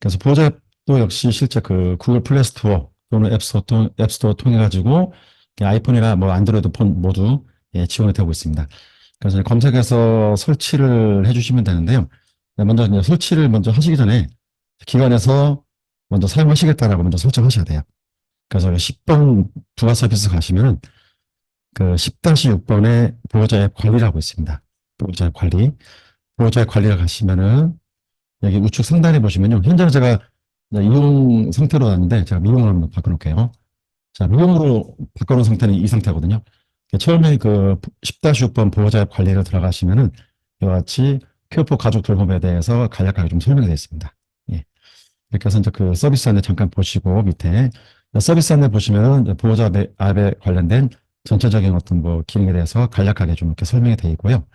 그래서 보호자 앱도 역시 실제 그 구글 플레이 스토어 또는 앱스토어 통해 가지고 아이폰이나 뭐 안드로이드 폰 모두 예, 지원이 되고 있습니다. 그래서 검색해서 설치를 해주시면 되는데요. 네, 먼저 이제 설치를 먼저 하시기 전에 기관에서 먼저 사용하시겠다라고 먼저 설정하셔야 돼요. 그래서 10번 부가 서비스 가시면 그 10-6번에 보호자 앱 관리라고 있습니다. 보호자 앱 관리. 보호자 앱 관리를 가시면은 여기 우측 상단에 보시면요. 현재 제가 이용 상태로 왔는데 제가 미용으로 한번 바꿔놓을게요. 자, 미용으로 바꿔놓은 상태는 이 상태거든요. 처음에 그 10-6번 보호자 앱 관리를 들어가시면은 이와 같이 q4 가족 돌봄에 대해서 간략하게 좀 설명이 되어 있습니다. 예. 이렇게 해서 이제 그 서비스 안내 잠깐 보시고 밑에 서비스 안내 보시면은 보호자 앱에 관련된 전체적인 어떤 뭐 기능에 대해서 간략하게 좀 이렇게 설명이 되어 있고요.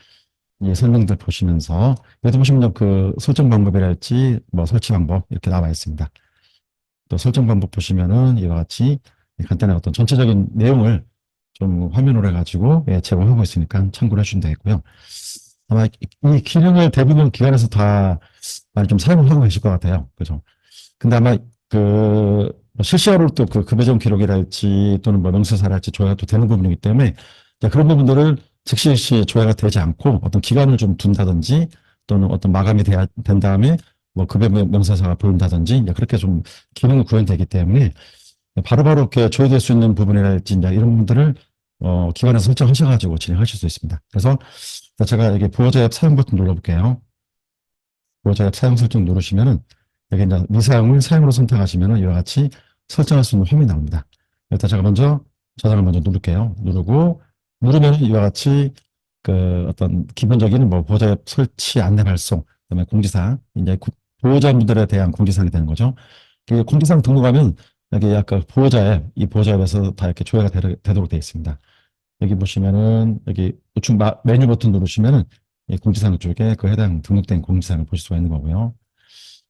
이 설명들 보시면서 여기 보시면 그 설정 방법이랄지 뭐 설치 방법 이렇게 나와 있습니다. 또 설정 방법 보시면은 이와 같이 간단한 어떤 전체적인 내용을 좀 화면으로 해가지고 예, 제공하고 있으니까 참고를 해주시면 되겠고요. 아마 이 기능을 대부분 기관에서 다 많이 좀 사용을 하고 계실 것 같아요. 그죠? 근데 아마 그 실시간으로 또 그 급여정 기록이랄지 또는 뭐 명세서랄지 조회가 또 되는 부분이기 때문에 그런 부분들을 즉시 조회가 되지 않고 어떤 기간을 좀 둔다든지 또는 어떤 마감이 된 다음에 뭐 급여 명세서가 보인다든지 그렇게 좀 기능이 구현되기 때문에 바로바로 이렇게 조회될 수 있는 부분이랄지 이런 부분들을 기관에서 설정하셔가지고 진행하실 수 있습니다. 그래서 제가 여기 보호자 앱 사용 버튼 눌러볼게요. 보호자 앱 사용 설정 누르시면은 여기 이제 미사용을 사용으로 선택하시면은 이와 같이 설정할 수 있는 화면이 나옵니다. 일단 제가 먼저 저장을 먼저 누를게요. 누르면 이와 같이 그 어떤 기본적인 뭐 보호자 앱 설치 안내 발송, 그다음에 공지사항, 이제 보호자분들에 대한 공지사항이 되는 거죠. 그 공지사항 등록하면 여기 아까 보호자 앱, 이 보호자 앱에서 다 이렇게 조회가 되도록 되어 있습니다. 여기 보시면은 여기 우측 메뉴 버튼 누르시면은 이 공지사항 쪽에 그 해당 등록된 공지사항을 보실 수가 있는 거고요.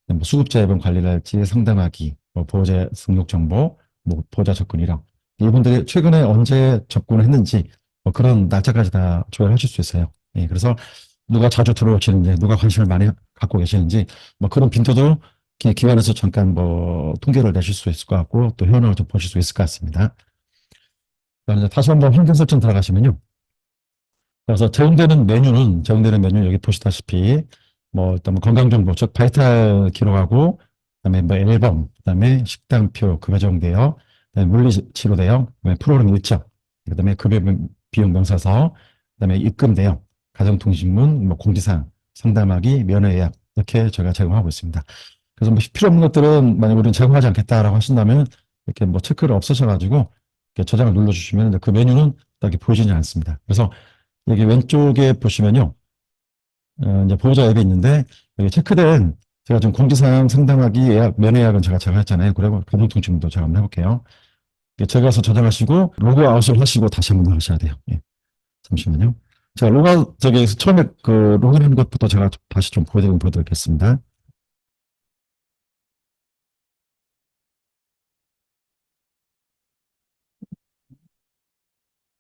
뭐 수급자 앱은 관리를 할지 상담하기, 뭐 보호자 등록 정보, 뭐 보호자 접근 이력, 이분들이 최근에 언제 접근을 했는지 뭐 그런 날짜까지 다 조회를 하실 수 있어요. 예, 그래서 누가 자주 들어오시는지, 누가 관심을 많이 갖고 계시는지, 뭐 그런 빈도도 기관에서 잠깐 뭐 통계를 내실 수 있을 것 같고 또 현황을 좀 보실 수 있을 것 같습니다. 그다음에 다시 한번 환경 설정 들어가시면요. 그래서 제공되는 메뉴 여기 보시다시피 뭐 일단 뭐 건강 정보 즉 바이탈 기록하고 그다음에 뭐 앨범 그다음에 식단표 급여 정대요 그다음에 물리 치료 대요 그다음에 프로그램 일정 그다음에 급여 비용 명사서 그다음에 입금 대요 가정통신문 뭐 공지사항 상담하기 면회 예약 이렇게 저희가 제공하고 있습니다. 그래서 뭐 필요 없는 것들은 만약 우리는 제공하지 않겠다라고 하신다면 이렇게 뭐 체크를 없으셔가지고 이렇게 저장을 눌러주시면 그 메뉴는 딱히 보이지는 않습니다. 그래서 여기 왼쪽에 보시면요. 이제 보호자 앱이 있는데, 여기 체크된, 제가 지금 공지사항 상담하기 예약, 면회 예약은 제가 했잖아요. 그리고 가정통신도 제가 한번 해볼게요. 들어가서 저장하시고, 로그아웃을 하시고 다시 한번 하셔야 돼요. 예, 잠시만요. 제가 저기 처음에 그 로그인하는 것부터 제가 다시 좀 보여드리겠습니다.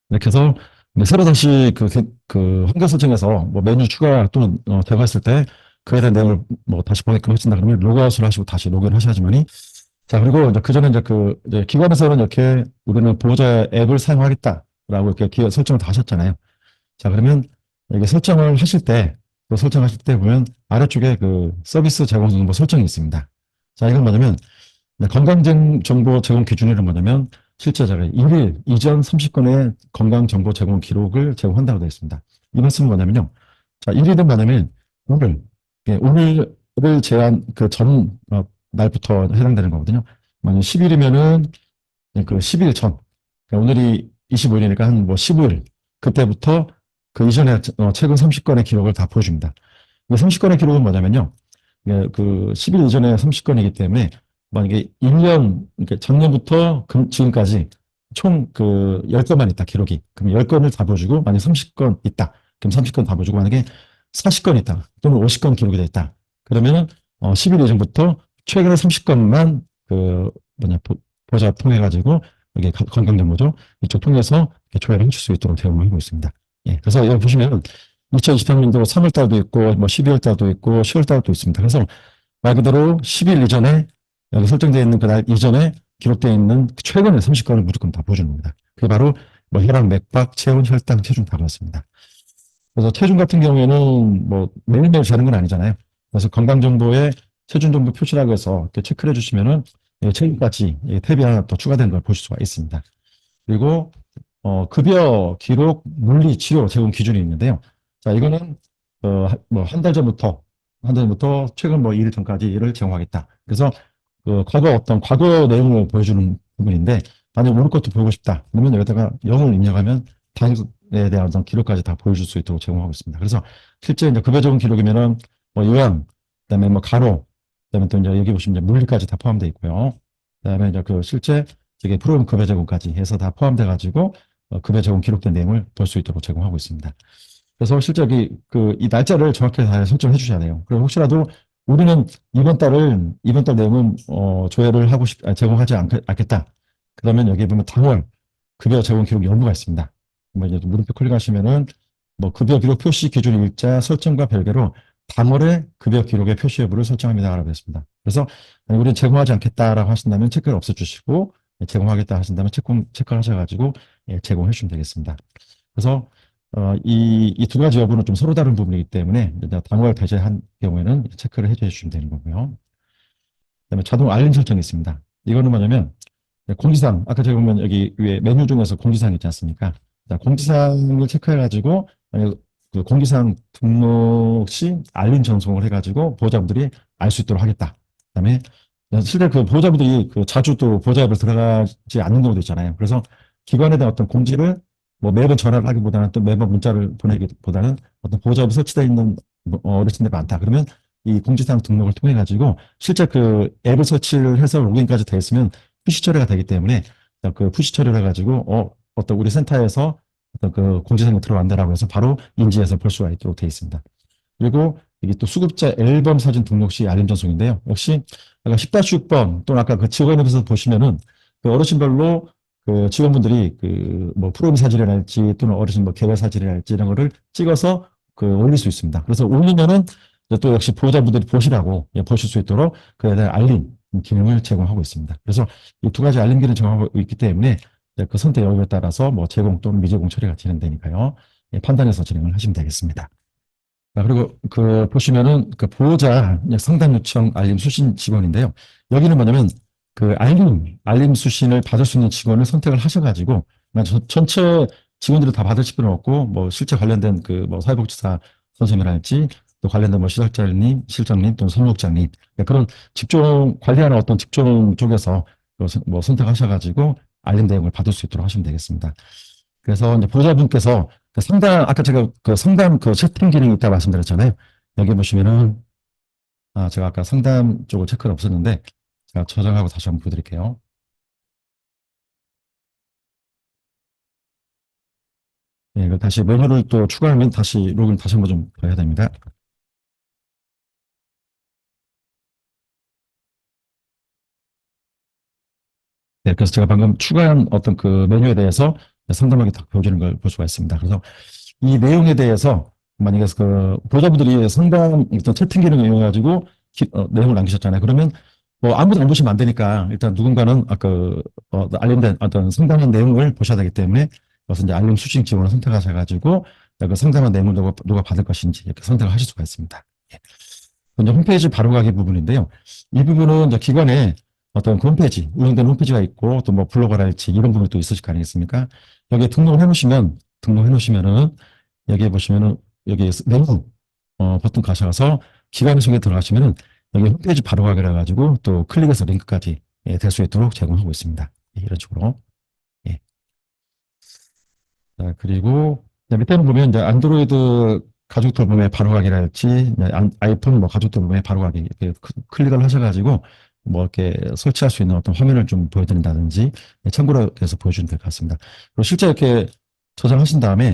이렇게 해서 새로 다시 그 환경 설정에서 뭐 메뉴 추가 또는 제거했을 때 그에 대한 내용을 뭐 다시 보게끔 해준다 그러면 로그아웃을 하시고 다시 로그인을 하셔야지만이 자 그리고 이제 그 전에 이제 그 이제 기관에서는 이렇게 우리는 보호자 앱을 사용하겠다라고 이렇게 설정을 다 하셨잖아요. 자 그러면 이게 설정을 하실 때 또 설정하실 때 보면 아래쪽에 그 서비스 제공 정보 설정이 있습니다. 자 이건 뭐냐면 건강정보 제공 기준이란 뭐냐면 실제 제가 1일 이전 30건의 건강정보 제공 기록을 제공한다고 되어 있습니다. 이 말씀은 뭐냐면요. 자, 1일은 뭐냐면 오늘, 예, 오늘을 제한 그 전 날부터 해당되는 거거든요. 만약 10일이면은 그 10일 전, 그러니까 오늘이 25일이니까 한 뭐 15일, 그때부터 그 이전에 최근 30건의 기록을 다 보여줍니다. 이 30건의 기록은 뭐냐면요. 예, 그 10일 이전에 30건이기 때문에 만약에 1년, 그러니까 작년부터 지금까지 총 그 10건만 있다, 기록이. 그럼 10건을 다 보여주고, 만약에 30건 있다. 그럼 30건 다 보여주고, 만약에 40건 있다. 또는 50건 기록이 돼 있다. 그러면은, 10일 이전부터 최근에 30건만 보자 통해가지고, 여기 건강정보죠. 이쪽 통해서 조회를 해줄 수 있도록 제공하고 있습니다. 예, 그래서 여기 보시면 2023년도 3월 달도 있고, 뭐 12월 달도 있고, 10월 달도 있습니다. 그래서 말 그대로 10일 이전에 여기 설정되어 있는 그날 이전에 기록되어 있는 최근의 30건을 무조건 다 보여주는 겁니다. 그게 바로 뭐 혈압, 맥박, 체온, 혈당, 체중 다 그렇습니다. 그래서 체중 같은 경우에는 뭐 매일매일 재는 건 아니잖아요. 그래서 건강정보에 체중 정보 표시라고 해서 이렇게 체크를 해주시면은 체중까지 탭이 하나 더 추가된 걸 보실 수가 있습니다. 그리고 급여 기록 물리 치료 제공 기준이 있는데요. 자, 이거는 뭐 한 달 전부터 최근 뭐 2일 전까지를 제공하겠다. 그래서 그 과거 내용을 보여주는 부분인데 만약 모를 것도 보고 싶다. 그러면 여기다가 0을 입력하면 당일에 대한 어떤 기록까지 다 보여줄 수 있도록 제공하고 있습니다. 그래서 실제 이제 급여 적용 기록이면은 뭐 요양, 그다음에 뭐 가로, 그다음에 또 이제 여기 보시면 이제 물리까지 다 포함되어 있고요. 그다음에 이제 그 실제 저게 프로그램 급여 제공까지 해서 다 포함돼 가지고 급여 제공 기록된 내용을 볼 수 있도록 제공하고 있습니다. 그래서 실제 여기 이 날짜를 정확하게 잘 설정해 주셔야 돼요. 그리고 혹시라도 우리는 이번 달 내용은 조회를 제공하지 않겠다. 그러면 여기 보면 당월 급여 제공 기록 여부가 있습니다. 뭐 이제 물음표 클릭하시면은 뭐 급여 기록 표시 기준 일자 설정과 별개로 당월의 급여 기록의 표시 여부를 설정합니다라고 했습니다. 그래서 우리는 제공하지 않겠다라고 하신다면 체크를 없애주시고 제공하겠다 하신다면 체크를 하셔가지고 제공해 주시면 되겠습니다. 그래서 이 두 가지 여부는 좀 서로 다른 부분이기 때문에 당월 배제한 경우에는 체크를 해주시면 되는 거고요. 그다음에 자동 알림 설정이 있습니다. 이거는 뭐냐면 공지사항, 아까 제가 보면 여기 위에 메뉴 중에서 공지사항 있지 않습니까? 자, 공지사항을 체크해가지고 그 공지사항 등록 시 알림 전송을 해가지고 보호자분들이 알 수 있도록 하겠다. 그다음에 실제 그 보호자분들이 그 자주 또 보호자앱을 들어가지 않는 경우도 있잖아요. 그래서 기관에 대한 어떤 공지를 뭐 매번 전화를 하기보다는 또 매번 문자를 보내기보다는 어떤 보호자앱이 설치되어 있는 어르신들이 많다. 그러면 이 공지사항 등록을 통해 가지고 실제 그 앱을 설치를 해서 로그인까지 돼 있으면 푸시 처리가 되기 때문에 그 푸시 처리를 해가지고 어떤 우리 센터에서 어떤 그 공지사항이 들어간다라고 해서 바로 인지해서 볼 수가 있도록 되어 있습니다. 그리고 이게 또 수급자 앨범 사진 등록 시 알림 전송인데요. 역시 아까 10-6번 또는 아까 그 직원앱에서 보시면은 그 어르신별로 그 직원분들이 그 뭐 프로그램 사진이랄지 또는 어르신 뭐 개별 사진이랄지 이런 거를 찍어서 그 올릴 수 있습니다. 그래서 올리면은 또 역시 보호자분들이 보시라고 보실 수 있도록 그에 대한 알림 기능을 제공하고 있습니다. 그래서 이 두 가지 알림 기능을 제공하고 있기 때문에 그 선택 여부에 따라서 뭐 제공 또는 미제공 처리가 진행되니까요. 판단해서 진행을 하시면 되겠습니다. 그리고 그 보시면은 그 보호자 상담 요청 알림 수신 직원인데요. 여기는 뭐냐면 그 알림 수신을 받을 수 있는 직원을 선택을 하셔가지고 전체 직원들을 다 받으실 필요는 없고 뭐 실제 관련된 그 뭐 사회복지사 선생님이랄지 또 관련된 뭐 실장님 또는 성목장님 그런 직종 관리하는 어떤 직종 쪽에서 뭐 선택하셔가지고 알림 내용을 받을 수 있도록 하시면 되겠습니다. 그래서 이제 보호자분께서 그 아까 제가 그 상담 그 채팅 기능이 있다고 말씀드렸잖아요. 여기 보시면은, 제가 아까 상담 쪽을 체크를 없었는데, 제가 저장하고 다시 한번 보여드릴게요. 예, 그 다시 메뉴를 또 추가하면 다시 로그인 다시 한번 좀 더 해야 됩니다. 네, 그래서 제가 방금 추가한 어떤 그 메뉴에 대해서 상담하게 딱 보여주는 걸 볼 수가 있습니다. 그래서 이 내용에 대해서 만약에 그 보호자분들이 상담 어떤 채팅 기능을 이용해가지고 내용을 남기셨잖아요. 그러면 뭐 아무도 안 보시면 안 되니까 일단 누군가는 알림된 어떤 상담한 내용을 보셔야 되기 때문에 그래서 이제 알림 수신 지원을 선택하셔가지고 그 상담한 내용을 누가 받을 것인지 이렇게 선택을 하실 수가 있습니다. 예. 이제 홈페이지 바로가기 부분인데요. 이 부분은 이제 기관에 어떤 그 홈페이지, 운영된 홈페이지가 있고 또 뭐 블로거랄지 이런 부분이 또 있으실 거 아니겠습니까? 여기에 등록을 해놓으시면은 여기에 보시면은 여기 메뉴 버튼 가셔서 기관 속에 들어가시면은 여기 홈페이지 바로가기라 가지고 또 클릭해서 링크까지 될 수 있도록 제공하고 있습니다. 이런 식으로. 예. 자, 그리고 밑에는 보면 이제 안드로이드 가족 돌봄의 바로가기랄지 아이폰 뭐 가족 돌봄의 바로가기 이렇게 클릭을 하셔가지고 뭐 이렇게 설치할 수 있는 어떤 화면을 좀 보여드린다든지 참고로 해서 보여주면 될 것 같습니다. 그리고 실제 이렇게 저장하신 다음에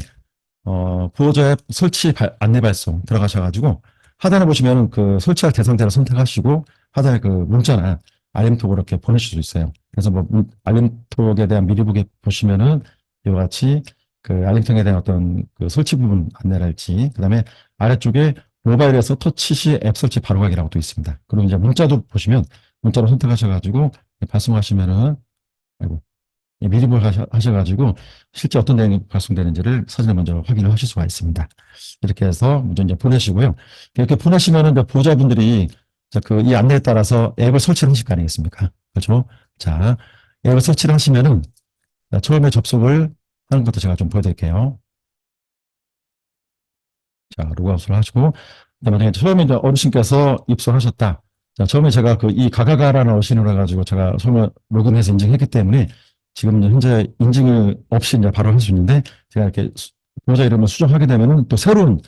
보호자 앱 설치 안내 발송 들어가셔가지고 하단에 보시면 그 설치할 대상자를 선택하시고 하단에 그 문자나 알림톡을 이렇게 보내실 수 있어요. 그래서 뭐 알림톡에 대한 미리 보기 보시면은 이와 같이 그 알림통에 대한 어떤 그 설치 부분 안내랄지, 그다음에 아래쪽에 모바일에서 터치 시 앱 설치 바로 가기라고 또 있습니다. 그리고 이제 문자도 보시면 문자로 선택하셔가지고 발송하시면은 아이고, 미리 하셔가지고 실제 어떤 내용이 발송되는지를 사진을 먼저 확인을 하실 수가 있습니다. 이렇게 해서 먼저 이제 보내시고요. 이렇게 보내시면은 이제 보호자분들이 이 안내에 따라서 앱을 설치를 하실 거 아니겠습니까? 그렇죠? 자, 앱을 설치를 하시면은 처음에 접속을 하는 것도 제가 좀 보여드릴게요. 자, 로그아웃을 하시고, 만약에 처음에 이제 어르신께서 입소하셨다. 자, 처음에 제가 이 가가가라는 어르신으로 해가지고 제가 처음에 로그인해서 인증했기 때문에 지금 현재 인증을 없이 이제 바로 할 수 있는데 제가 이렇게 보호자 이름을 수정하게 되면은 또 새로운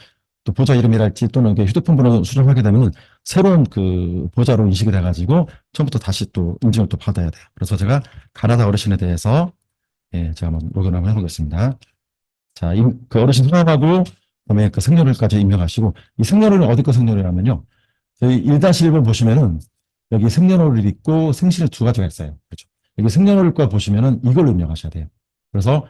또 보호자 이름이랄지 또는 휴대폰 번호 수정하게 되면은 새로운 보호자로 인식이 돼가지고 처음부터 다시 또 인증을 또 받아야 돼요. 그래서 제가 가나다 어르신에 대해서 제가 한번 로그인 한번 해보겠습니다. 자, 그 어르신 성함하고 그다음에 그 생년월일까지 입력하시고 이 생년월일은 어디 거 생년월일이냐면요. 저희 1-1번 보시면은 여기 생년월일 있고 생실 두 가지가 있어요. 그렇죠. 여기 생년월일 거 보시면은 이걸로 입력하셔야 돼요. 그래서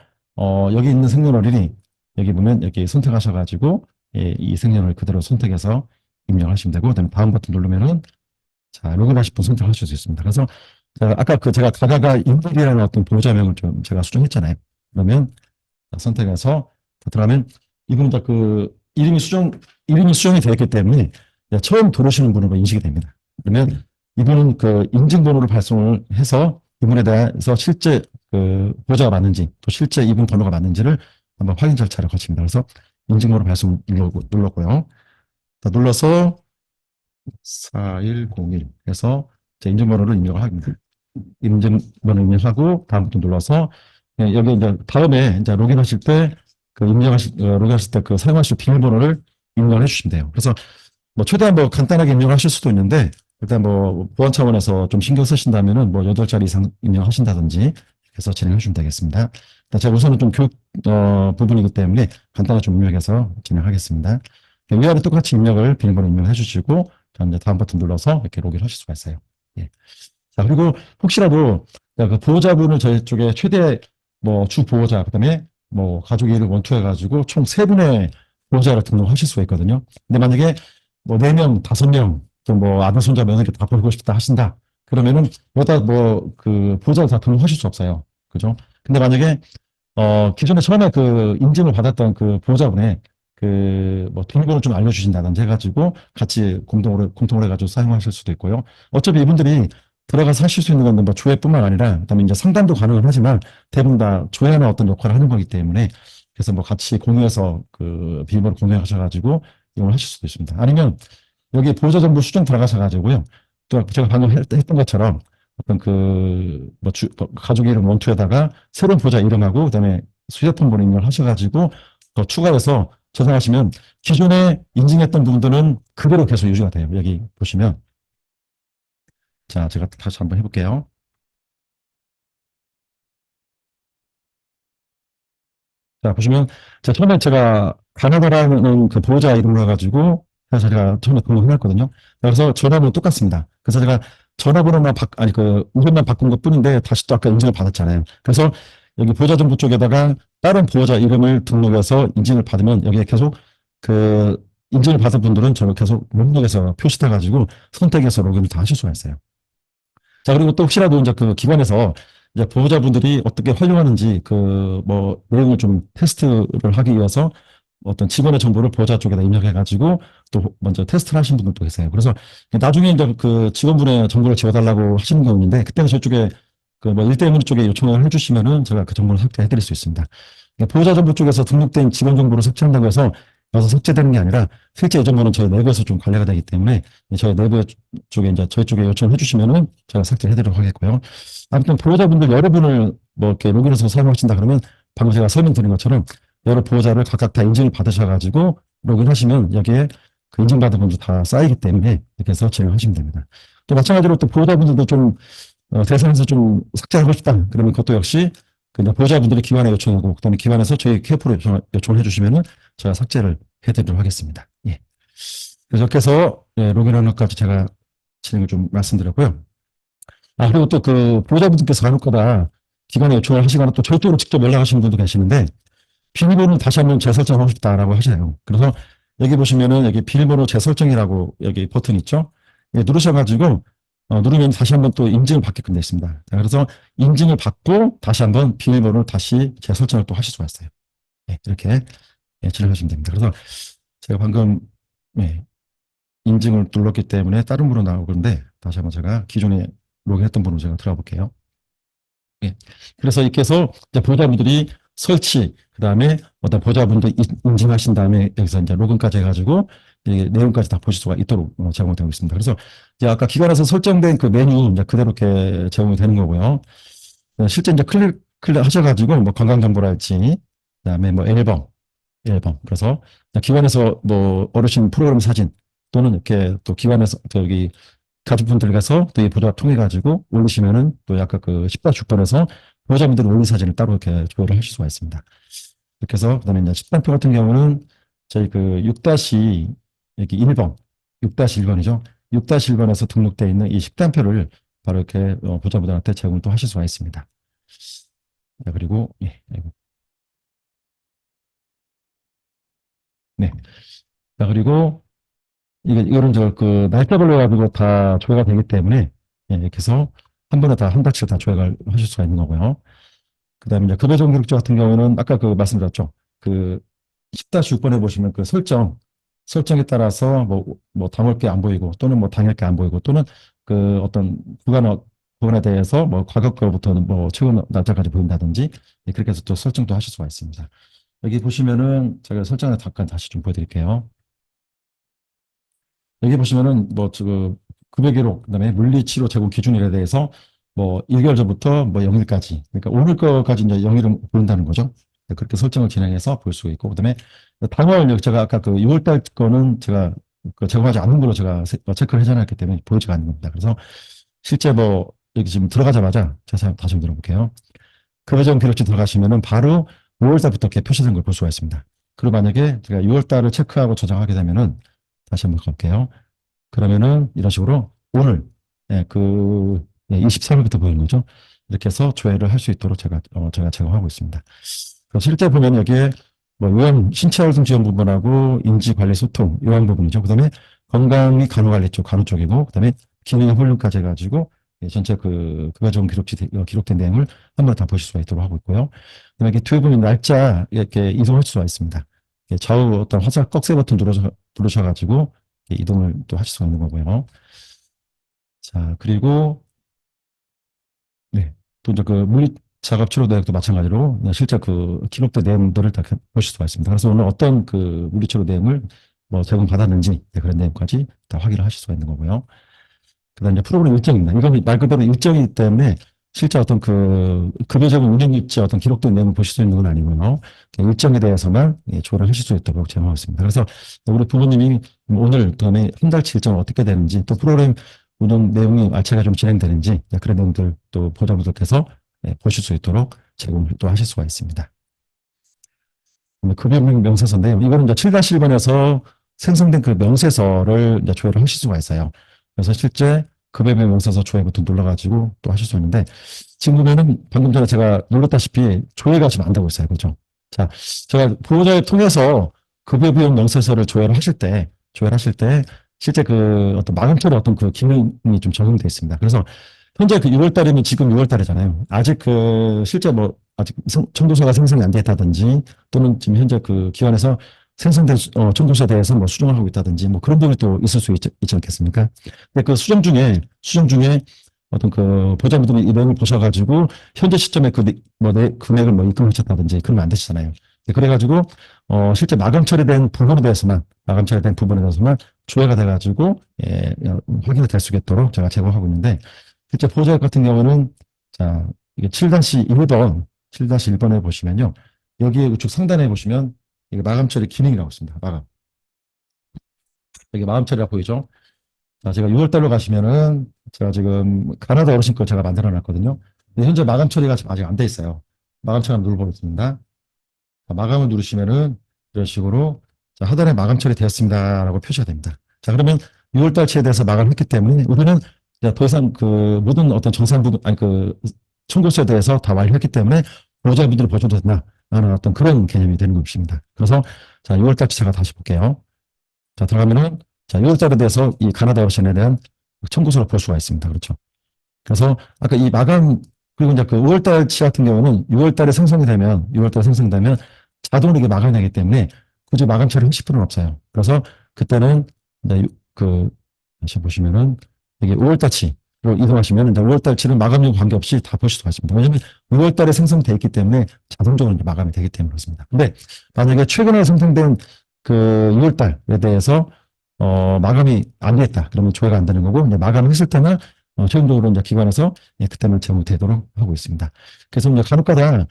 여기 있는 생년월일이 여기 보면 여기 선택하셔가지고 이 생년월일 그대로 선택해서 입력하시면 되고 그다음에 다음 버튼 누르면은 자 로그인하실 분 선택하실 수 있습니다. 그래서 아까 제가 가가가 인물이라는 어떤 보호자명을 좀 제가 수정했잖아요. 그러면 선택해서 들어가면 이분 이름이 수정이 되었기 때문에 처음 들어오시는 분으로 인식이 됩니다. 그러면 이분은 인증번호를 발송을 해서 이분에 대해서 실제 보호자가 맞는지 또 실제 이분 번호가 맞는지를 한번 확인 절차를 거칩니다. 그래서 인증번호 발송 눌렀고요. 눌러서 4101 해서 인증번호를 입력을 합니다. 인증번호 입력하고 다음부터 눌러서 여기 이제 다음에 이제 로그인하실 때 로그인하실 때 사용하실 비밀번호를 입력을 해주시면 돼요. 그래서 뭐 최대한 간단하게 입력을 하실 수도 있는데 일단 보안 차원에서 좀 신경 쓰신다면은 8자리 이상 입력하신다든지 해서 진행해 주시면 되겠습니다. 제가 우선은 좀 교육 부분이기 때문에 간단하게 좀 입력해서 진행하겠습니다. 위아래 똑같이 비밀번호 입력해 주시고 이제 다음 버튼 눌러서 이렇게 로그인 하실 수가 있어요. 예. 자, 그리고 혹시라도 보호자분을 저희 쪽에 최대 주 보호자, 그다음에 가족 일을 원투 해가지고 총 3분의 보호자를 등록하실 수가 있거든요. 근데 만약에 4명, 5명, 또 아들, 손자, 며느리 다 보고 싶다 하신다. 그러면은 여기다 보호자를 다 등록하실 수 없어요. 그죠? 근데 만약에 기존에 처음에 인증을 받았던 보호자분의 비밀번호 좀 알려주신다든지 해가지고 같이 공통으로 해가지고 사용하실 수도 있고요. 어차피 이분들이 들어가서 하실 수 있는 건 조회뿐만 아니라 그다음에 이제 상담도 가능은 하지만 대부분 다 조회하는 어떤 역할을 하는 거기 때문에 그래서 같이 공유해서 비밀번호 공유하셔가지고 이용을 하실 수도 있습니다. 아니면 여기 보호자 정보 수정 들어가셔가지고요. 또 제가 방금 했던 것처럼 어떤 가족 이름 원투에다가 새로운 보호자 이름하고 그다음에 휴대폰 번호 입력을 하셔가지고 더 추가해서 저장하시면 기존에 인증했던 부분들은 그대로 계속 유지가 돼요. 여기 보시면 자, 제가 다시 한번 해볼게요. 자, 보시면 처음에 제가 가나다라는 보호자 이름으로 해가지고 제가 처음에 등록해놨거든요. 그래서 전화번호 똑같습니다. 그래서 제가 전화번호만 이름만 바꾼 것 뿐인데 다시 또 아까 인증을 받았잖아요. 그래서 여기 보호자 정보 쪽에다가 다른 보호자 이름을 등록해서 인증을 받으면 여기에 계속 인증을 받은 분들은 저를 계속 목록에서 표시돼가지고 선택해서 로그인을 다 하실 수가 있어요. 자, 그리고 또 혹시라도 이제 기관에서 이제 보호자분들이 어떻게 활용하는지 내용을 좀 테스트를 하기 위해서 어떤 직원의 정보를 보호자 쪽에다 입력해가지고 또 먼저 테스트를 하신 분들도 계세요. 그래서 나중에 이제 직원분의 정보를 지워달라고 하시는 경우인데 그때는 저쪽에 1대1 쪽에 요청을 해주시면은 제가 그 정보를 삭제해드릴 수 있습니다. 그러니까 보호자 정보 쪽에서 등록된 직원 정보를 삭제한다고 해서 여기서 삭제되는 게 아니라 실제 이 정보는 저희 내부에서 좀 관리가 되기 때문에 저희 내부 쪽에 이제 저희 쪽에 요청을 해주시면은 제가 삭제를 해드리도록 하겠고요. 아무튼 보호자분들 여러분을 이렇게 로그인해서 사용하신다 그러면 방금 제가 설명드린 것처럼 여러 보호자를 각각 다 인증을 받으셔가지고 로그인하시면 여기에 인증받은 분들 다 쌓이기 때문에 이렇게 해서 진행하시면 됩니다. 또 마찬가지로 또 보호자분들도 좀 대상에서 좀 삭제하고 싶다 그러면 그것도 역시 보호자분들이 기관에 요청하고 그다음에 기관에서 저희 KF로 요청을 해주시면은 제가 삭제를 해드리도록 하겠습니다. 예. 그래서 이렇게 해서 로그인하는 것까지 제가 진행을 좀 말씀드렸고요. 그리고 또 보호자분들께서 간혹가다 기관에 요청을 하시거나 또 저희 쪽으로 직접 연락하시는 분도 계시는데 비밀번호를 다시 한번 재설정하고 싶다라고 하시네요. 그래서 여기 보시면은 여기 비밀번호 재설정이라고 여기 버튼 있죠? 예, 누르셔가지고 누르면 다시 한번 또 인증을 받게끔 되어 있습니다. 자, 그래서 인증을 받고 다시 한번 비밀번호를 다시 재설정을 또 하실 수가 있어요. 예, 이렇게 진행하시면 됩니다. 그래서 제가 방금 예, 인증을 눌렀기 때문에 다른 번호 나오고 그런데 다시 한번 제가 기존에 로그인했던 번호 제가 들어가 볼게요. 예. 그래서 이렇게 해서 이제 보호자분들이 설치, 그 다음에 어떤 보호자분들 인증하신 다음에 여기서 이제 로그인까지 해가지고 내용까지 다 보실 수가 있도록 제공되고 있습니다. 그래서 이제 아까 기관에서 설정된 그 메뉴 이제 그대로 이렇게 제공이 되는 거고요. 실제 이제 클릭 하셔가지고 뭐 건강정보랄지, 그 다음에 뭐 앨범. 그래서 기관에서 뭐 어르신 프로그램 사진 또는 이렇게 또 기관에서 저기 가족분들 가서 또 이 보좌 통해 가지고 올리시면은 또 약간 그 10-6번에서 보호자분들 올린 사진을 따로 이렇게 조회를 하실 수가 있습니다. 이렇게 해서 그다음에 이제 10단표 같은 경우는 저희 그 6- 여기 1번, 6-1번이죠. 6-1번에서 등록되어 있는 이 10단표를 바로 이렇게 보호자분들한테 제공을 또 하실 수가 있습니다. 자, 그리고 예, 네. 자, 그리고 이거는 그 날짜별로 가지고 다 조회가 되기 때문에 예, 이렇게 해서 한 번에 다 한 달치를 다 조회가 하실 수가 있는 거고요. 그다음에 이제 급여정 기록자 같은 경우는 아까 그 말씀드렸죠. 그 10-6번에 보시면 그 설정에 따라서 뭐 당월께 안 보이고 또는 뭐 당일께 안 보이고 또는 그 어떤 구간에 대해서 뭐 과거부터는 뭐 최근 날짜까지 보인다든지 예, 그렇게 해서 또 설정도 하실 수가 있습니다. 여기 보시면은 제가 설정을 잠깐 다시 좀 보여드릴게요. 여기 보시면은 그 급여 기록, 그다음에 물리치료 제공 기준일에 대해서 뭐 1개월 전부터 뭐 0일까지, 그러니까 오늘 거까지 이제 0일을 보인다는 거죠. 네, 그렇게 설정을 진행해서 볼 수 있고, 그다음에 당월 제가 아까 그 6월 달 거는 제가 그 제공하지 않는 걸로 제가 체크를 해놔놨기 때문에 보이지가 않는 겁니다. 그래서 실제 뭐 여기 지금 들어가자마자 제가 다시 한번 들어볼게요. 급여 제공 기록지 들어가시면은 바로 5월 달부터 이렇게 표시된 걸 볼 수가 있습니다. 그리고 만약에 제가 6월 달을 체크하고 저장하게 되면은 다시 한번 가볼게요. 그러면은 이런 식으로 오늘 예, 그 23일부터 보이는 거죠. 이렇게 해서 조회를 할 수 있도록 제가 제공하고 있습니다. 그럼 실제 보면 여기에 뭐 신체활동 지원 부분하고 인지관리 소통 요양 부분이죠. 그다음에 건강이 간호관리 쪽 간호 쪽이고 그다음에 기능 훈련까지 해가지고 전체 그가 좋은 기록된 내용을 한번 다 보실 수가 있도록 하고 있고요. 그다음에 이렇게 뒤에 보면 날짜 이렇게 이동할 수가 있습니다. 좌우 어떤 화살 꺽쇠 버튼 누르셔가지고 이동을 또 하실 수가 있는 거고요. 자, 그리고, 네. 또 이제 그 물리 작업 치료 내역도 마찬가지로 실제 그 기록된 내용들을 다 보실 수가 있습니다. 그래서 오늘 어떤 그 물리 치료 내용을 뭐 제공받았는지 네, 그런 내용까지 다 확인을 하실 수가 있는 거고요. 그 다음에 이제 프로그램 일정입니다. 이건 말 그대로 일정이기 때문에 실제 어떤 그 급여 제공 운영 일지 어떤 기록된 내용을 보실 수 있는 건 아니고요. 일정에 대해서만 조언을 하실 수 있도록 제공하고 있습니다. 그래서 우리 부모님이 오늘 다음에 한 달치 일정은 어떻게 되는지 또 프로그램 운영 내용이 알차게 좀 진행되는지 그런 내용들 또 보좌분들께서 보실 수 있도록 제공을 또 하실 수가 있습니다. 급여 명세서인데요. 이거는 이제 7-1번에서 생성된 그 명세서를 이제 조회를 하실 수가 있어요. 그래서 실제 급여별 명세서 조회 버튼 눌러가지고 또 하실 수 있는데 지금 보면은 방금 전에 제가 눌렀다시피 조회가 지금 안 되고 있어요. 그렇죠? 자, 제가 보호자를 통해서 급여비용 명세서를 조회를 하실 때 실제 그 어떤 마감처리 어떤 그 기능이 좀 적용되어 있습니다. 그래서 현재 그 6월 달이면 지금 6월 달이잖아요. 아직 그 실제 뭐 아직 청도서가 생성이 안 됐다든지 또는 지금 현재 그 기관에서 생성된 청도서에 대해서 뭐 수정을 하고 있다든지 뭐 그런 부분이 또 있을 수 있지 않겠습니까? 근데 그 수정 중에 어떤 그 보좌분들이 이 내용을 보셔가지고 현재 시점에 내 금액을 뭐 입금하셨다든지 그러면 안 되시잖아요. 그래가지고 실제 마감 처리된 부분에 대해서만 조회가 돼가지고 확인이 될 수 있도록 제가 제공하고 있는데 실제 보호자 같은 경우는 자 이게 7-1번에 보시면요 여기 우측 상단에 보시면 이게 마감 처리 기능이라고 있습니다. 여기 마감 처리가 보이죠? 자, 제가 6월 달로 가시면은 제가 지금 가나다 어르신 거 제가 만들어 놨거든요. 근데 현재 마감 처리가 지금 아직 안 돼 있어요. 마감 처리 한번 눌러보겠습니다. 자, 마감을 누르시면은 이런 식으로 자, 하단에 마감 처리되었습니다라고 표시가 됩니다. 자, 그러면 6월 달치에 대해서 마감했기 때문에 우리는 이제 더 이상 그 모든 어떤 정산 부분 아니 그 청구서에 대해서 다 완료했기 때문에 보호자분들을 보셔도 된다. 라는 어떤 그런 개념이 되는 것입니다. 그래서 자, 6월 달치 제가 다시 볼게요. 자, 들어가면은, 자, 6월달에 대해서 이 가나다 어르신에 대한 청구서를 볼 수가 있습니다. 그렇죠. 그래서 아까 이 마감, 그리고 이제 그 5월달치 같은 경우는 6월달에 생성되면 자동으로 이게 마감이 되기 때문에 굳이 마감 처리 하실 필요는 없어요. 그래서 그때는 이제 그, 다시 보시면은 이게 5월달치로 이동하시면 이제 5월달치는 마감용 관계없이 다 보실 수가 있습니다. 왜냐하면 6월달에 생성되어 있기 때문에 자동적으로 이제 마감이 되기 때문에 그렇습니다. 근데 만약에 최근에 생성된 그 6월달에 대해서 마감이 안 됐다. 그러면 조회가 안 되는 거고, 이제 마감을 했을 때는 최종적으로 이제 기관에서 그때는 제공되도록 하고 있습니다. 그래서 이제 간혹가다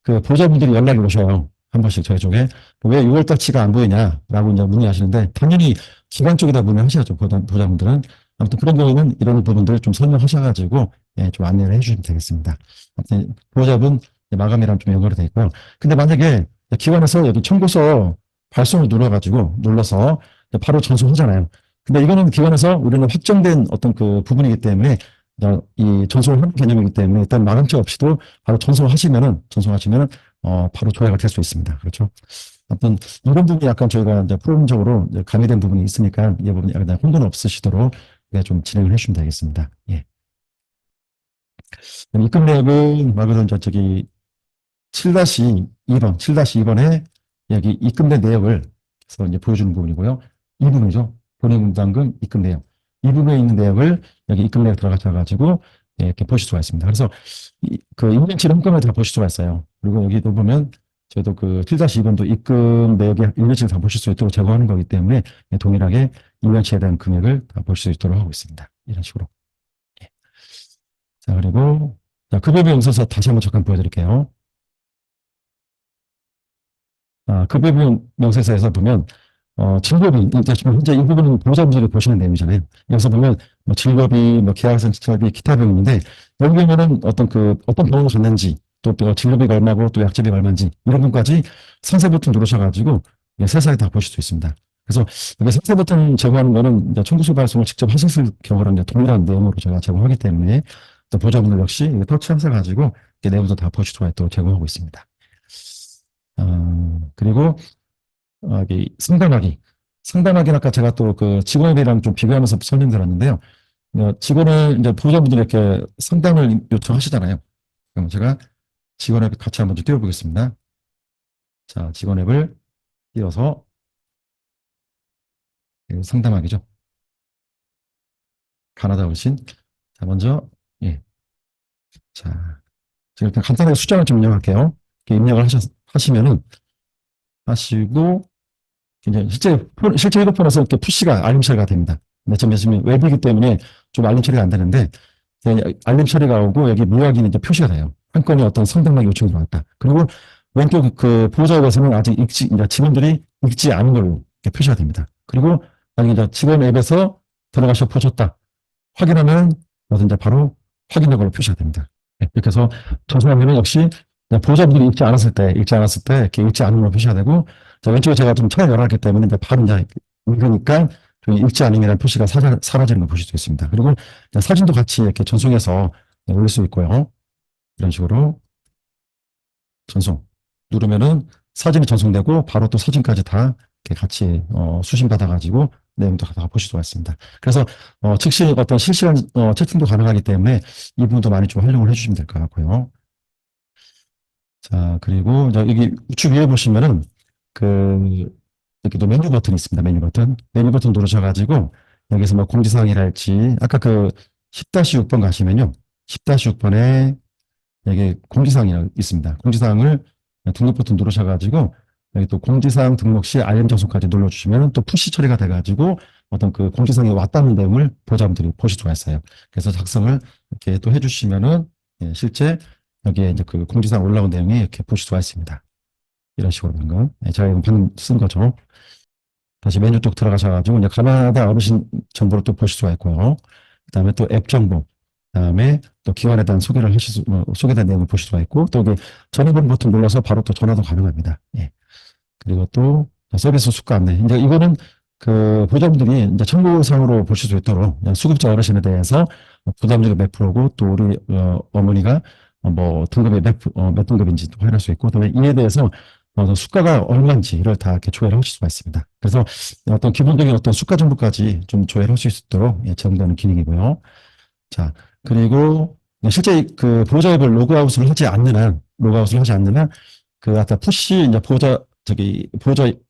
그 보호자분들이 연락이 오셔요. 한 번씩 저희 쪽에 왜 6월달치가 안 보이냐라고 이제 문의하시는데 당연히 기관 쪽에다 문의하셔야죠. 보호자분들은 아무튼 그런 경우에는 이런 부분들을 좀 설명하셔가지고 좀 안내를 해주시면 되겠습니다. 아무튼 보호자분 마감이랑 좀 연결이 돼 있고요. 근데 만약에 기관에서 여기 청구서 발송을 눌러서 바로 전송하잖아요. 근데 이거는 기관에서 우리는 확정된 어떤 그 부분이기 때문에 이 전송을 하는 개념이기 때문에 일단 마감처 없이도 바로 전송하시면은 바로 조회가 될 수 있습니다. 그렇죠? 어떤 이런 부분이 약간 저희가 이제 프로그램적으로 이제 가미된 부분이 있으니까 이 부분이 약간 혼돈 없으시도록 좀 진행을 해주시면 되겠습니다. 예. 입금 내역은 말 그대로 저기 7-2번에 여기 입금된 내역을 그래서 이제 보여주는 부분이고요. 이 부분이죠. 본인분담금 입금 내역. 이 부분에 있는 내역을 여기 입금 내역 들어가셔가지고 이렇게 보실 수가 있습니다. 그래서 그 임명치를 한꺼번에 다 보실 수가 있어요. 그리고 여기도 보면 저희도 그 7-2번도 입금 내역의 임명치를 다 보실 수 있도록 제공하는 거기 때문에 동일하게 임명치에 대한 금액을 다 보실 수 있도록 하고 있습니다. 이런 식으로. 예. 자, 그리고 급여비 용서서 다시 한번 잠깐 보여드릴게요. 급여비 명세서에서 보면 증거비, 지금 현재 이 부분은 보호자분들이 보시는 내용이잖아요. 여기서 보면 뭐 진료비, 뭐 계약선 지출비, 기타 비용인데 여기 보면은 어떤 병원을 갔는지 또 진료비가 얼마고 또 약제비가 얼마인지 이런 것까지 상세 버튼 누르셔가지고 세세하게 다 보실 수 있습니다. 그래서 여기 상세 버튼 제공하는 거는 이제 청구서 발송을 직접 하셨을 경우랑 이제 동일한 내용으로 제가 제공하기 때문에 또 보호자분들 역시 터치하셔가지고 내용도 다 보실 수가 있도록 제공하고 있습니다. 그리고 여기 상담하기 아까 제가 또 그 직원앱이랑 좀 비교하면서 설명드렸는데요. 직원을 이제 보호자분들이 이렇게 상담을 요청하시잖아요. 그럼 제가 직원앱 같이 한번 좀 띄워보겠습니다. 자, 직원앱을 띄워서 상담하기죠. 가나다 어르신. 자, 먼저 예. 자, 제가 일단 간단하게 숫자를 좀 입력할게요. 이렇게 입력을 하시면은 하시고 이제 실제 휴대폰에서 이렇게 푸시가 알림 처리가 됩니다. 근데 지금 웹이기 때문에 좀 알림 처리가 안 되는데 알림 처리가 오고 여기 미확인 이제 표시가 돼요. 한 건이 어떤 상담만 요청이 들어왔다. 그리고 왼쪽 그 보호자에서는 아직 이제 직원들이 읽지 않은 걸로 이렇게 표시가 됩니다. 그리고 만약에 이제 직원 앱에서 들어가셔 보셨다. 확인하면 이제 바로 확인된 걸로 표시가 됩니다. 이렇게 해서 전송하면 역시 보호자분들이 읽지 않았을 때 이렇게 읽지 않은 걸로 표시가 되고 자, 왼쪽에 제가 좀 차가 열어놨기 때문에 이제 바로 이제 읽으니까 읽지 않음이라는 표시가 사라지는 걸 보실 수 있습니다. 그리고 사진도 같이 이렇게 전송해서 올릴 수 있고요. 이런 식으로 전송 누르면은 사진이 전송되고 바로 또 사진까지 다 이렇게 같이 수신 받아가지고 내용도 다 보실 수가 있습니다. 그래서 즉시 어떤 실시간 채팅도 가능하기 때문에 이 부분도 많이 좀 활용을 해주시면 될 것 같고요. 자, 그리고 이제 여기 우측 위에 보시면은 이렇게 또 메뉴 버튼이 있습니다. 메뉴 버튼 누르셔가지고 여기서 뭐 공지사항이랄지 아까 그 10-6번 가시면요. 10-6번에 여기 공지사항이 있습니다. 공지사항을 등록 버튼 누르셔가지고 여기 또 공지사항 등록 시 알림 접수까지 눌러주시면 또 푸시 처리가 돼가지고 어떤 그 공지사항이 왔다는 내용을 보호자분들이 보실 수가 있어요. 그래서 작성을 이렇게 또 해주시면은 실제 여기에 이제 그 공지사항 올라온 내용이 이렇게 보실 수가 있습니다. 이런 식으로 하는 거. 제가 방금 쓴 거죠. 다시 메뉴 쪽 들어가셔가지고 이제 가나다 어르신 정보를 또 보실 수가 있고요. 그다음에 또 앱 정보, 그다음에 또 기관에 대한 소개를 소개된 내용을 보실 수가 있고 또 여기 전화번호 버튼 눌러서 바로 또 전화도 가능합니다. 예. 그리고 또 서비스 수가 안내. 이제 이거는 그 보호자분들이 이제 청구상으로 보실 수 있도록 수급자 어르신에 대해서 부담금이 몇 프로고 또 우리 어머니가 뭐 등급이 몇 등급인지 또 확인할 수 있고 또 이에 대해서 수가가 얼마인지를 다 이렇게 조회를 하실 수가 있습니다. 그래서 어떤 기본적인 어떤 수가 정보까지 좀 조회를 하실 수 있도록 제공되는 기능이고요. 자, 그리고 실제 그 보호자 앱을 로그아웃을 하지 않는 한, 그 아까 푸시 이제 보호자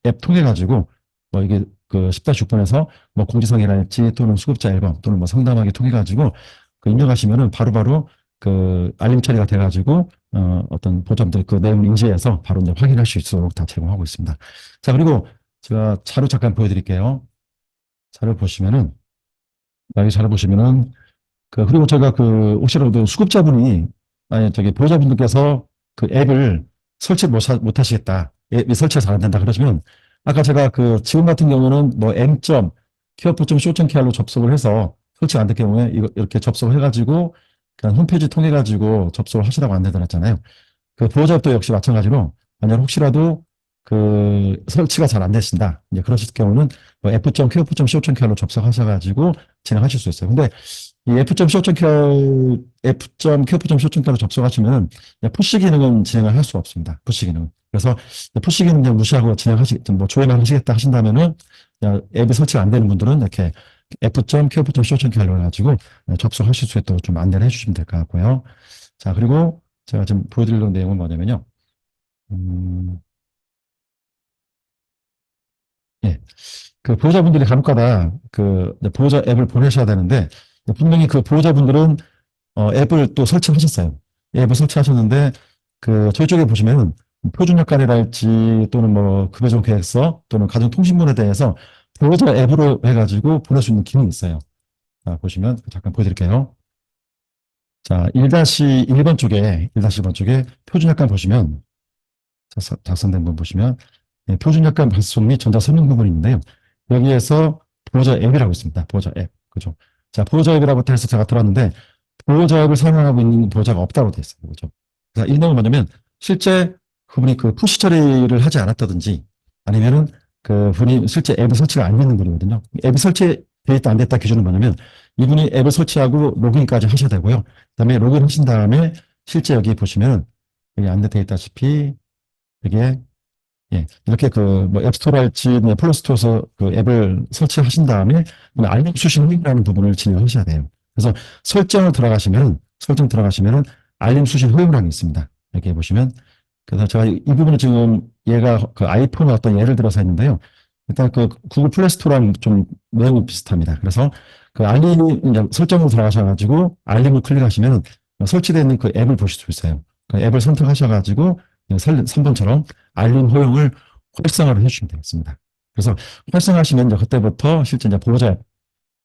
앱 통해 가지고 뭐 이게 그 10-6번에서 뭐 공지사항이랄지 또는 수급자 앨범 또는 뭐 상담하기 통해 가지고 그 입력하시면은 바로바로 그 알림 처리가 돼 가지고 어떤 보호자분들 그 내용을 인지해서 바로 이제 확인할 수 있도록 다 제공하고 있습니다. 자, 그리고 제가 자료 잠깐 보여드릴게요. 자료 보시면은 여기 자료 보시면은 그리고 제가 혹시라도 수급자분이, 아니, 보호자분들께서 그 앱을 설치 못 하시겠다. 앱이 설치가 잘 안 된다. 그러시면, 아까 제가 지금 같은 경우는 뭐 m.keo프.co.kr로 접속을 해서 설치가 안 될 경우에 이렇게 접속을 해가지고, 그냥 홈페이지 통해가지고 접속을 하시라고 안내드렸잖아요. 그 보호자도 역시 마찬가지로, 만약 혹시라도 설치가 잘 안 되신다. 이제 그러실 경우는 뭐 f.keo프.co.kr로 접속하셔가지고 진행하실 수 있어요. 근데 이 f.co.kr로 접속하시면 푸시 기능은 진행을 할 수가 없습니다. 푸시 기능. 그래서 푸시 기능 그냥 무시하고 뭐 조회만 하시겠다 하신다면은 앱이 설치가 안 되는 분들은 이렇게 f.co.kr로 해가지고 접속하실 수 있도록 좀 안내를 해주시면 될 것 같고요. 자, 그리고 제가 지금 보여드리는 내용은 뭐냐면요. 예. 그 보호자분들이 간혹가다 보호자 앱을 보내셔야 되는데 분명히 그 보호자분들은 앱을 또 설치하셨어요. 앱을 설치하셨는데 저희 쪽에 보시면은 표준역할이랄지 또는 뭐 급여종 계획서 또는 가정통신문에 대해서 보호자 앱으로 해가지고 보낼 수 있는 기능이 있어요. 자, 보시면 잠깐 보여드릴게요. 자, 1-1번 쪽에 1-1번 쪽에 표준역할 보시면 작성된 부분 보시면 표준역할 발송 및 전자서명 부분이 있는데요. 여기에서 보호자 앱이라고 있습니다. 보호자 앱. 그죠? 자, 보호자 앱이라고 해서 제가 들어왔는데 보호자 앱을 사용하고 있는 보호자가 없다고 되어 있어요. 그죠? 자, 이 내용은 뭐냐면 실제 그분이 푸시 처리를 하지 않았다든지 아니면은 그분이 실제 앱을 설치가 안 되는 분이거든요. 앱이 설치돼 있다 안 됐다 기준은 뭐냐면 이분이 앱을 설치하고 로그인까지 하셔야 되고요. 그다음에 로그인 하신 다음에 실제 여기 보시면 여기 안내되어 있다시피 이게 이렇게 뭐 앱스토어랄지 플레이스토어에서 앱을 설치하신 다음에 알림 수신 허용이라는 부분을 진행하셔야 돼요. 그래서 설정 들어가시면은 알림 수신 허용량이 있습니다. 여기 보시면 그래서 제가 이 부분은 지금 얘가 아이폰의 어떤 예를 들어서 했는데요. 일단 구글 플레이스토어랑 좀 내용이 비슷합니다. 그래서 알림 이제 설정으로 들어가셔가지고 알림을 클릭하시면 설치되어 있는 앱을 보실 수 있어요. 앱을 선택하셔가지고 3번처럼 알림 허용을 활성화를 해주시면 되겠습니다. 그래서 활성화하시면 이제 그때부터 실제 이제 보호자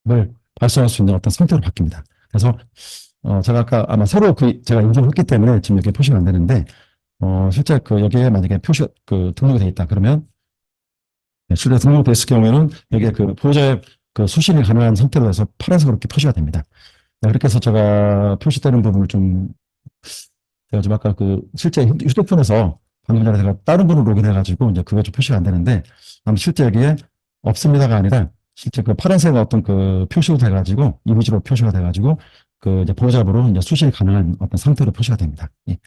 앱을 발송할 수 있는 어떤 상태로 바뀝니다. 그래서 제가 아까 아마 새로 제가 인증을 했기 때문에 지금 이렇게 표시가 안 되는데 실제 여기에 만약에 등록이 되어 있다 그러면 실제 등록됐을 경우에는 여기에 보호자 앱 수신이 가능한 상태로 해서 파란색으로 이렇게 표시가 됩니다. 그렇게 해서 제가 표시되는 부분을 제가 좀 아까 실제 휴대폰에서 방금 전에 제가 다른 번호 로그인해가지고 이제 그거 좀 표시가 안 되는데, 아마 실제 여기에 없습니다가 아니라 실제 파란색 어떤 표시로 돼가지고 이미지로 표시가 돼가지고 이제 보호자로 이제 수신이 가능한 어떤 상태로 표시가 됩니다. 예.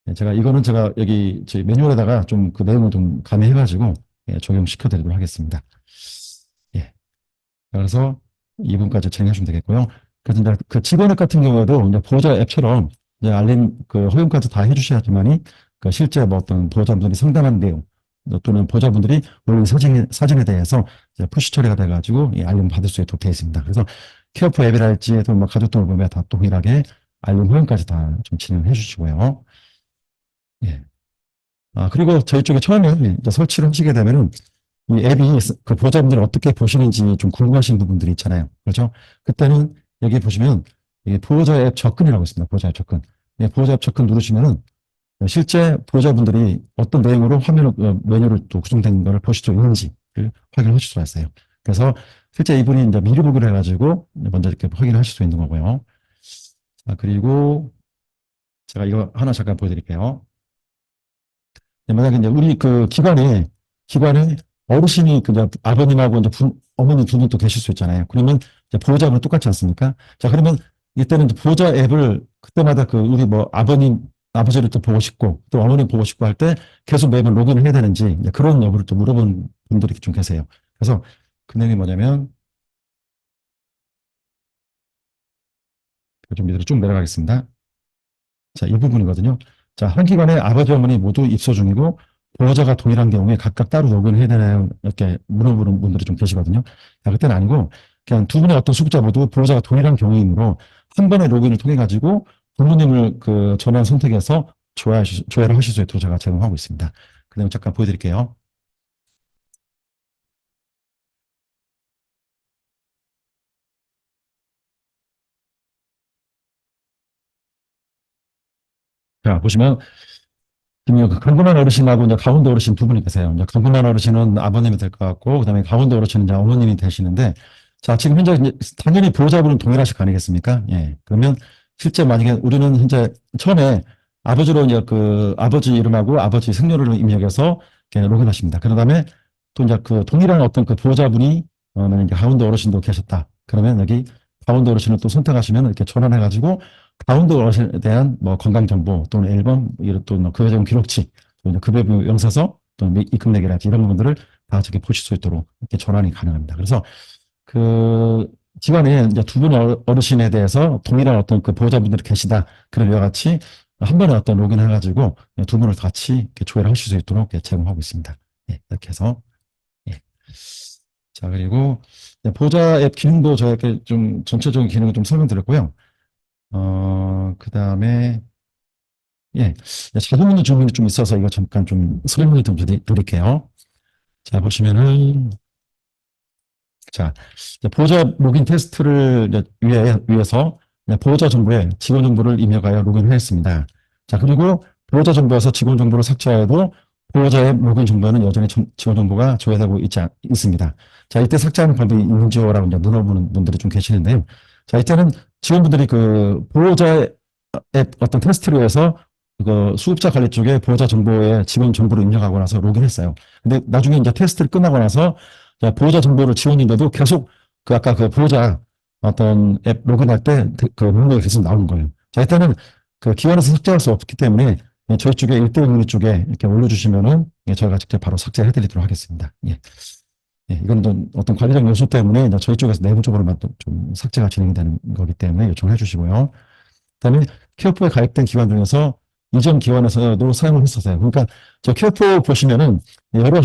이거는 제가 여기 저희 매뉴얼에다가 좀 내용을 좀 가미해가지고 적용시켜 드리도록 하겠습니다. 예. 그래서 이 부분까지 진행해 주시면 되겠고요. 그래서 이제 직원앱 같은 경우에도 이제 보호자 앱처럼 이제 알림 허용까지 다 해주셔야지만이 실제 뭐 어떤 보호자분들이 상담하는 내용 또는 보호자분들이 올린 사진에 대해서 이제 푸시 처리가 돼가지고 이 알림 받을 수 있도록 되어 있습니다. 그래서 케어프 앱이랄지 또는 뭐 가족 돌봄에 다 동일하게 알림 허용까지 다 좀 진행해 주시고요. 예. 그리고 저희 쪽에 처음에 이제 설치를 하시게 되면은 이 앱이 보호자분들이 어떻게 보시는지 좀 궁금하신 부분들이 있잖아요. 그렇죠? 그때는 여기 보시면 이게 보호자 앱 접근이라고 있습니다. 보호자 앱 접근. 보호자 앱 접근 누르시면은 실제 보호자분들이 어떤 내용으로 메뉴를 또 구성된 것을 보실 수 있는지를 확인하실 수가 있어요. 그래서 실제 이분이 이제 미리 보기를 해가지고 먼저 이렇게 확인하실 수 있는 거고요. 그리고 제가 이거 하나 잠깐 보여드릴게요. 만약에 이제 우리 기관에 어르신이 그냥 아버님하고 이제 어머니 두 분 또 계실 수 있잖아요. 그러면 이제 보호자분 똑같지 않습니까? 자, 그러면 이때는 보호자 앱을 그때마다 우리 뭐 아버님 아버지를 또 보고 싶고 또 어머니 보고 싶고 할 때 계속 매번 로그인을 해야 되는지 이제 그런 여부를 또 물어본 분들이 좀 계세요. 그래서 그 내용이 뭐냐면 좀 밑으로 쭉 내려가겠습니다. 자, 이 부분이거든요. 자, 한 기관에 아버지, 어머니 모두 입소 중이고 보호자가 동일한 경우에 각각 따로 로그인을 해야 되나요? 이렇게 물어보는 분들이 좀 계시거든요. 자, 그때는 아니고 그냥 두 분의 어떤 수급자 모두 보호자가 동일한 경우이므로 한 번의 로그인을 통해 가지고 부모님을 그 전환 선택해서 조회를 하실 수 있도록 제가 제공하고 있습니다. 그 다음에 잠깐 보여드릴게요. 자, 보시면 지금 강건한 어르신하고 이제 가운데 어르신 두 분이 계세요. 이제 강건한 어르신은 아버님이 될 것 같고, 그다음에 가운데 어르신은 이제 어머님이 되시는데, 자, 지금 현재 이제 당연히 보호자분은 동일하실 거 아니겠습니까? 예. 그러면 실제 만약에 우리는 현재 처음에 아버지로 이제 그 아버지 이름하고 아버지 생년월일 입력해서 이렇게 로그인하십니다. 그 다음에 또 이제 그 동일한 어떤 그 보호자분이 이제 가운데 어르신도 계셨다. 그러면 여기 가운데 어르신을 또 선택하시면 이렇게 전환해가지고 가운데 어르신에 대한 뭐 건강 정보 또는 앨범 이런 또뭐 급여자금 기록치 또 급여비 영사서 또 입금 내기라든지 이런 부분들을 다 저렇게 보실 수 있도록 이렇게 전환이 가능합니다. 그래서 그 기관에 이제 두 분 어르신에 대해서 동일한 어떤 그 보호자분들이 계시다. 그런 이와 같이 한 번에 어떤 로그인 해가지고 두 분을 같이 이렇게 조회를 하실 수 있도록 이렇게 제공하고 있습니다. 예, 이렇게 해서 예. 자, 그리고 보호자 앱 기능도 저희가 이렇게 좀 전체적인 기능을 좀 설명드렸고요. 그 다음에 예, 자동문의 주문이 좀 있어서 이거 잠깐 좀 설명을 좀 드릴게요. 자, 보시면은 자, 보호자 로그인 테스트를 위해서 보호자 정보에 직원 정보를 입력하여 로그인을 했습니다. 자, 그리고 보호자 정보에서 직원 정보를 삭제해도 보호자의 로그인 정보에는 여전히 직원 정보가 조회되고 있습니다. 자, 이때 삭제하는 방법이 있는지요라고 이제 물어보는 분들이 좀 계시는데요. 자, 이때는 직원분들이 그 보호자의 어떤 테스트를 위해서 그 수급자 관리 쪽에 보호자 정보에 직원 정보를 입력하고 나서 로그인했어요. 근데 나중에 이제 테스트를 끝나고 나서 보호자 정보를 지웠는데도 계속 그 아까 그 보호자 어떤 앱 로그인할 때 그 문제가 계속 나오는 거예요. 자, 일단은 그 기관에서 삭제할 수 없기 때문에 저희 쪽에 1대1 문의 쪽에 이렇게 올려주시면은 저희가 직접 바로 삭제해 드리도록 하겠습니다. 예. 예, 이건 또 어떤 관리적 요소 때문에 저희 쪽에서 내부적으로만 좀 삭제가 진행되는 거기 때문에 요청해 주시고요. 그다음에 케어포에 가입된 기관 중에서 이전 기관에서도 사용을 했었어요. 그러니까 저 케어포 보시면은 여러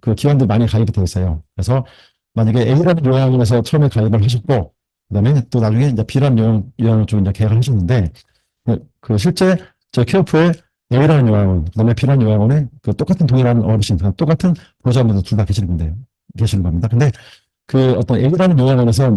그 기관들 많이 가입이 되어 있어요. 그래서 만약에 A라는 요양원에서 처음에 가입을 하셨고, 그다음에 또 나중에 이제 B라는 요양원 쪽에 이제 계약을 하셨는데, 그 실제 저 케어포에 A라는 요양원, 그다음에 B라는 요양원에 그 똑같은 동일한 어르신, 똑같은 보호자분들 둘 다 계시는 겁니다. 근데 그 어떤 A라는 요양원에서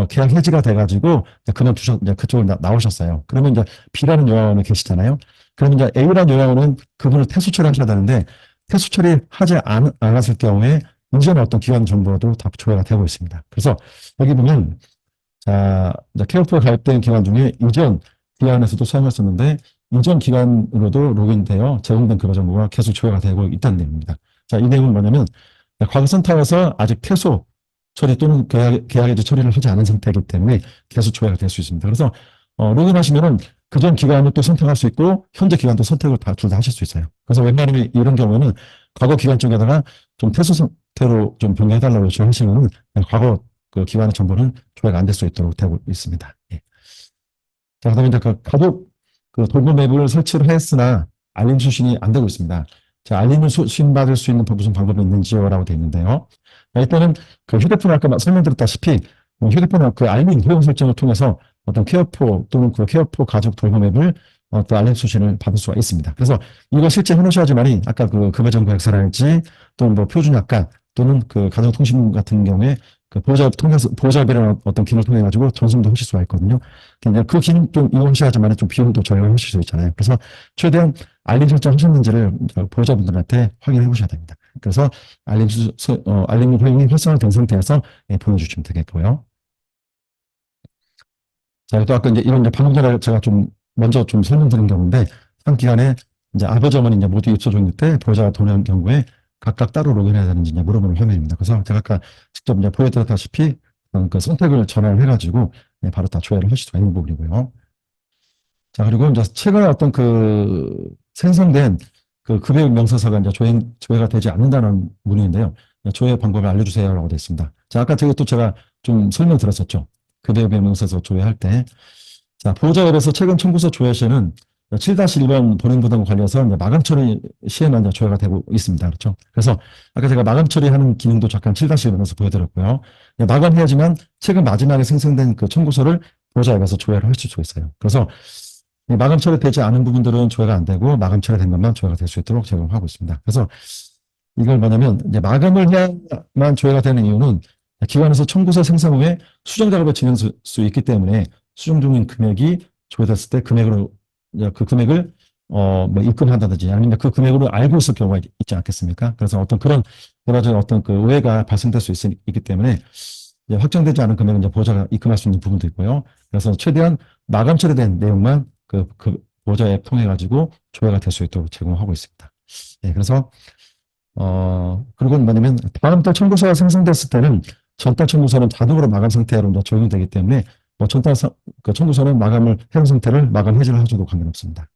계약 해지가 돼가지고 이제 그쪽으로 나오셨어요. 그러면 이제 B라는 요양원에 계시잖아요. 그러면 이제 A라는 요양원은 그분을 퇴소 처리하셔야 되는데 퇴소 처리하지 않았을 경우에 이전에 어떤 기관 정보도 다 조회가 되고 있습니다. 그래서 여기 보면 자, 케어포에 가입된 기관 중에 이전 기관에서도 사용했었는데 이전 기관으로도 로그인되어 제공된 급여 정보가 계속 조회가 되고 있다는 내용입니다. 자, 이 내용은 뭐냐면 과거센터에서 아직 퇴소 처리 또는 계약해지 처리를 하지 않은 상태이기 때문에 계속 조회가 될 수 있습니다. 그래서 로그인하시면은 그전 기간을 또 선택할 수 있고 현재 기간도 선택을 둘 다 하실 수 있어요. 그래서 웬만하면 이런 경우에는 과거 기간 쪽에다가 좀 퇴소 상태로 좀 변경해달라고 요청하시면은 과거 그 기관의 정보는 조회가 안 될 수 있도록 되고 있습니다. 예. 자, 그다음에 이제 그 가족 그 돌봄 앱을 설치를 했으나 알림 수신이 안 되고 있습니다. 자, 알림을 수신받을 수 있는 무슨 방법이 있는지요라고 되어 있는데요. 일단은 그 휴대폰 아까 설명드렸다시피 휴대폰 그 알림 허용 설정을 통해서 어떤 케어포 또는 그 케어포 가족 돌봄 앱을 또 알림 수신을 받을 수가 있습니다. 그래서 이거 실제 해놓으셔야지만이 아까 그 금액정보 엑스라든지 또는 뭐 표준 약관 또는 그 가정통신 같은 경우에 그 보호자비라는 어떤 기능을 통해 가지고 전송도 하실 수가 있거든요. 그 기능 좀 이용하셔야지만 좀 비용도 절감하실 수 있잖아요. 그래서 최대한 알림 설정 하셨는지를 보호자분들한테 확인해 보셔야 됩니다. 그래서 알림 허용이 활성화된 상태에서 보내주시면 되겠고요. 자, 또 아까 이제 방금 전에 제가 좀 먼저 좀 설명드린 경우인데, 한 기간에 이제 아버지, 어머니 이제 모두 입소 종료 때 보호자가 동의한 경우에 각각 따로 로그인해야 되는지 이제 물어보는 화면입니다. 그래서 제가 아까 직접 이제 보여드렸다시피 그 선택을 전환을 해가지고 바로 다 조회를 하실 수가 있는 부분이고요. 자, 그리고 이제 최근에 어떤 생성된 급여 명세서가 이제 조회가 되지 않는다는 문의인데요. 조회 방법을 알려주세요라고 되어 있습니다. 자, 아까 제가 좀 설명드렸었죠. 급여 명세서 조회할 때. 자, 보호자협에서 최근 청구서 조회 시에는 7-1번 본인부담 관리해서 이제 마감 처리 시에만 이제 조회가 되고 있습니다. 그렇죠? 그래서 아까 제가 마감 처리하는 기능도 잠깐 7-1번에서 보여드렸고요. 마감해야지만 최근 마지막에 생성된 청구서를 보호자협에서 조회를 할 수가 있어요. 그래서 마감 처리되지 않은 부분들은 조회가 안 되고 마감 처리된 것만 조회가 될 수 있도록 제공하고 있습니다. 그래서 이걸 뭐냐면 이제 마감을 해야만 조회가 되는 이유는 기관에서 청구서 생성 후에 수정 작업을 진행할 수 있기 때문에 수정 중인 금액이 조회됐을 때 금액으로 그 금액을 뭐 입금한다든지 아니면 그 금액으로 알고 있을 경우가 있지 않겠습니까? 그래서 어떤 그런 여러 가지 어떤 오해가 발생될 수 있기 때문에 확정되지 않은 금액은 이제 보호자가 입금할 수 있는 부분도 있고요. 그래서 최대한 마감 처리된 내용만 보호자 앱 통해 가지고 조회가 될 수 있도록 제공하고 있습니다. 네, 그래서 그리고 뭐냐면 다음 달 청구서가 생성됐을 때는 전달 청구서는 자동으로 마감 상태로 적용되기 때문에 전달 청구서는 마감을 해놓은 상태를 마감 해지를 하셔도 관계없습니다.